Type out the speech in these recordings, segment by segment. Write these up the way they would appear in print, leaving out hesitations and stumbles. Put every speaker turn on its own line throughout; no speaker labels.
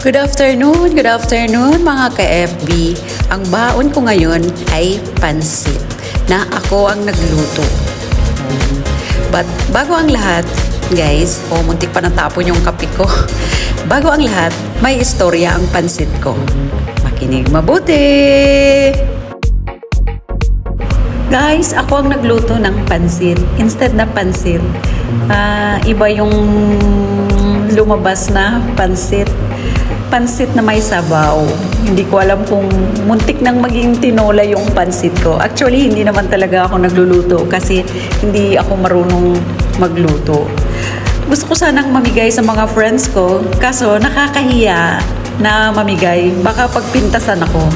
Good afternoon mga ka-FB. Ang baon ko ngayon ay pansit na ako ang nagluto. But bago ang lahat, guys, muntik pa natapon yung kape ko. Bago ang lahat, may istorya ang pansit ko. Makinig mabuti! Guys, ako ang nagluto ng pansit. Instead na pansit, iba yung lumabas na pansit. Pansit na may sabaw. Hindi ko alam kung muntik nang maging tinola yung pansit ko. Actually, hindi naman talaga ako nagluluto kasi hindi ako marunong magluto. Gusto ko sanang mamigay sa mga friends ko, kaso nakakahiya na mamigay. Baka pagpintasan ako.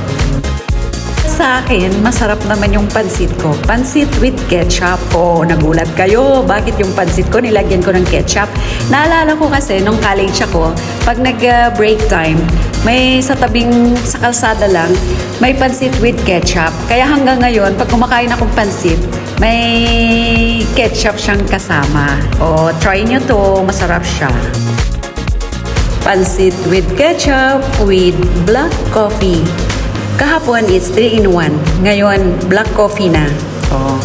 Sa akin, masarap naman yung pansit ko. Pansit with ketchup. Nagulat kayo. Bakit yung pansit ko nilagyan ko ng ketchup? Naalala ko kasi nung college ako, pag nag-break time, may sa kalsada lang, may pansit with ketchup. Kaya hanggang ngayon, pag kumakain akong pansit, may ketchup siyang kasama. Try nyo to. Masarap siya. Pansit with ketchup with black coffee. Kahapon, it's 3-in-1. Ngayon, black coffee na.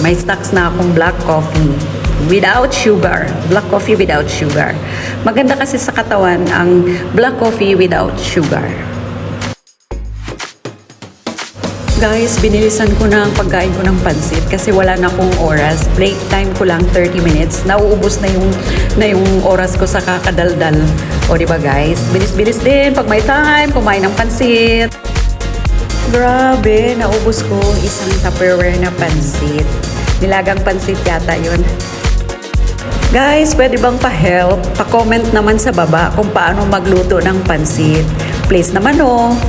May stocks na akong black coffee. Without sugar. Black coffee without sugar. Maganda kasi sa katawan ang black coffee without sugar. Guys, binilisan ko na ang pagkain ko ng pansit kasi wala na akong oras. Break time ko lang 30 minutes. Nauubos na yung oras ko sa kakadaldal. Diba guys? Bilis-bilis din pag may time, kumain ng pansit. Grabe, naubos ko isang Tupperware na pansit. Nilagang pansit yata yun. Guys, pwede bang pa-help? Pa-comment naman sa baba kung paano magluto ng pansit. Please naman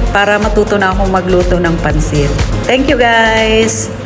para matuto na akong magluto ng pansit. Thank you guys!